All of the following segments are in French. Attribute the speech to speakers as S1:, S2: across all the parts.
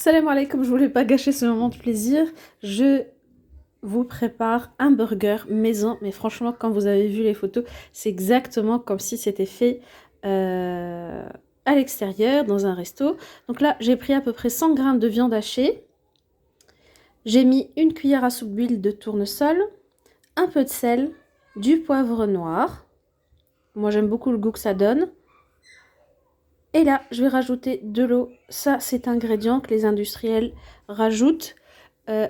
S1: Salam alaikum, je voulais pas gâcher ce moment de plaisir. Je vous prépare un burger maison, mais franchement, quand vous avez vu les photos, c'est exactement comme si c'était fait euh, à l'extérieur, dans un resto. Donc là, j'ai pris à peu près 100 grammes de viande hachée. J'ai mis une cuillère à soupe d'huile de tournesol, un peu de sel, du poivre noir. Moi, j'aime beaucoup le goût que ça donne. Et là, je vais rajouter de l'eau. Ça, c'est un ingrédient que les industriels rajoutent.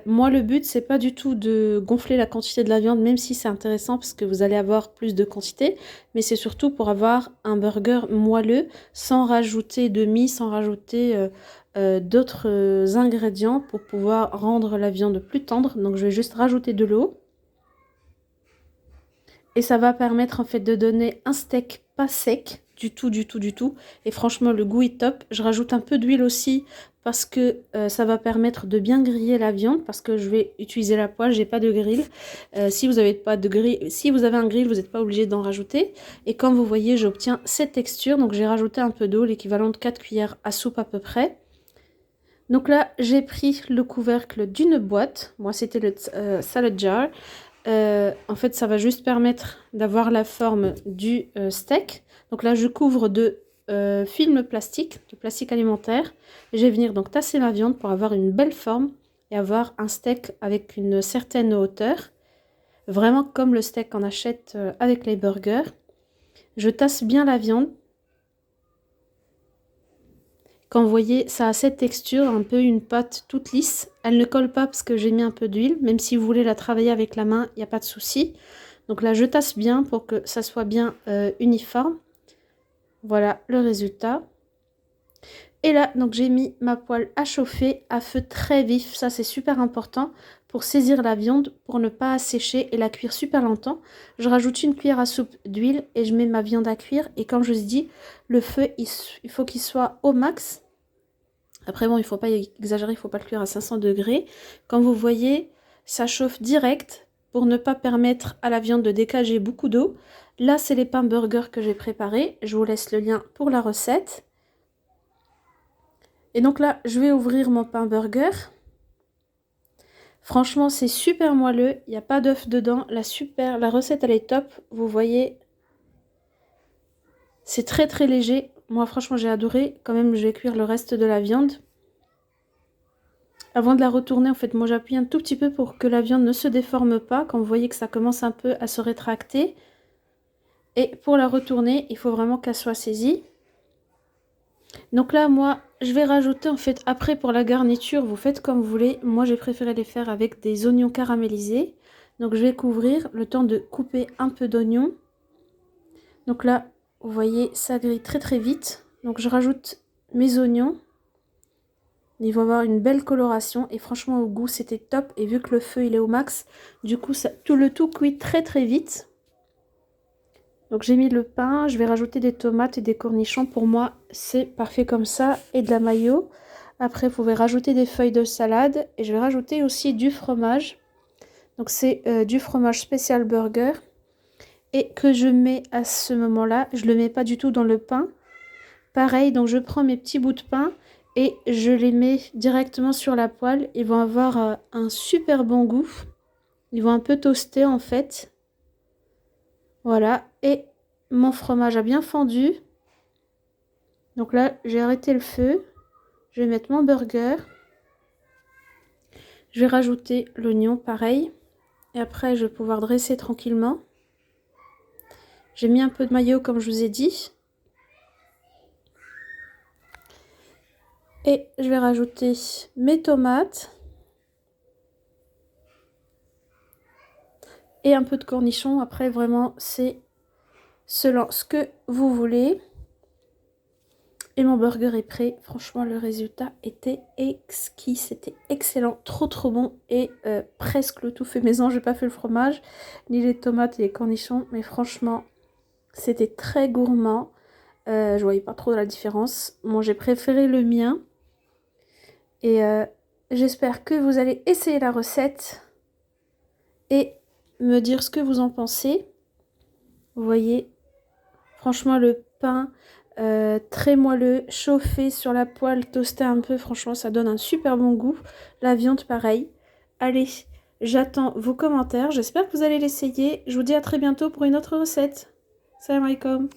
S1: Moi, le but, c'est pas du tout de gonfler la quantité de la viande, même si c'est intéressant parce que vous allez avoir plus de quantité, mais c'est surtout pour avoir un burger moelleux, sans rajouter de mie, sans rajouter d'autres ingrédients pour pouvoir rendre la viande plus tendre. Donc, je vais juste rajouter de l'eau. Et ça va permettre en fait de donner un steak pas sec du tout, du tout, du tout. Et franchement, le goût est top. Je rajoute un peu d'huile aussi parce que ça va permettre de bien griller la viande parce que je vais utiliser la poêle, j'ai pas de grill. Si vous avez pas de grill, si vous avez un grill, vous n'êtes pas obligé d'en rajouter. Et comme vous voyez, j'obtiens cette texture. Donc j'ai rajouté un peu d'eau, l'équivalent de 4 cuillères à soupe à peu près. Donc là, j'ai pris le couvercle d'une boîte. Moi, c'était le salad jar. En fait, ça va juste permettre d'avoir la forme du steak. Donc là, je couvre de film plastique, de plastique alimentaire. Et je vais venir donc tasser ma viande pour avoir une belle forme et avoir un steak avec une certaine hauteur. Vraiment comme le steak qu'on achète avec les burgers. Je tasse bien la viande. Quand vous voyez, ça a cette texture, un peu une pâte toute lisse. Elle ne colle pas parce que j'ai mis un peu d'huile. Même si vous voulez la travailler avec la main, il n'y a pas de souci. Donc là, je tasse bien pour que ça soit bien uniforme. Voilà le résultat. Et là, donc j'ai mis ma poêle à chauffer à feu très vif. Ça, c'est super important pour saisir la viande, pour ne pas assécher et la cuire super longtemps. Je rajoute une cuillère à soupe d'huile et je mets ma viande à cuire. Et comme je vous ai dit, le feu, il faut qu'il soit au max. Après, bon, il ne faut pas exagérer, il ne faut pas le cuire à 500 degrés. Comme vous voyez, ça chauffe direct pour ne pas permettre à la viande de dégager beaucoup d'eau. Là, c'est les pains burgers que j'ai préparés. Je vous laisse le lien pour la recette. Et donc là, je vais ouvrir mon pain burger. Franchement, c'est super moelleux. Il n'y a pas d'œuf dedans. La recette, elle est top. Vous voyez, c'est très très léger. Moi, franchement, j'ai adoré. Quand même, je vais cuire le reste de la viande. Avant de la retourner, en fait, moi j'appuie un tout petit peu pour que la viande ne se déforme pas. Quand vous voyez que ça commence un peu à se rétracter. Et pour la retourner, il faut vraiment qu'elle soit saisie. Donc là, moi, je vais rajouter, en fait, après pour la garniture, vous faites comme vous voulez. Moi, j'ai préféré les faire avec des oignons caramélisés. Donc je vais couvrir le temps de couper un peu d'oignon. Donc là, vous voyez, ça grille très très vite. Donc je rajoute mes oignons. Il va avoir une belle coloration et franchement au goût c'était top. Et vu que le feu il est au max, du coup le tout cuit très très vite. Donc j'ai mis le pain, je vais rajouter des tomates et des cornichons. Pour moi c'est parfait comme ça et de la mayo. Après vous pouvez rajouter des feuilles de salade et je vais rajouter aussi du fromage. Donc c'est du fromage spécial burger et que je mets à ce moment-là. Je le mets pas du tout dans le pain. Pareil, donc je prends mes petits bouts de pain et je les mets directement sur la poêle. Ils vont avoir un super bon goût. Ils vont un peu toaster en fait. Voilà, et mon fromage a bien fondu. Donc là, j'ai arrêté le feu. Je vais mettre mon burger. Je vais rajouter l'oignon, pareil. Et après, je vais pouvoir dresser tranquillement. J'ai mis un peu de mayo comme je vous ai dit. Et je vais rajouter mes tomates. Et un peu de cornichons. Après, vraiment, c'est selon ce que vous voulez. Et mon burger est prêt. Franchement, le résultat était exquis. C'était excellent. Trop, trop bon. Et presque le tout fait maison. J'ai pas fait le fromage, ni les tomates, ni les cornichons. Mais franchement, c'était très gourmand. Je voyais pas trop la différence. Moi, j'ai préféré le mien. Et j'espère que vous allez essayer la recette. Et me dire ce que vous en pensez. Vous voyez, franchement, le pain, très moelleux, chauffé sur la poêle, toasté un peu, franchement ça donne un super bon goût. La viande pareil. Allez, j'attends vos commentaires, j'espère que vous allez l'essayer. Je vous dis à très bientôt pour une autre recette. Salam alaikum.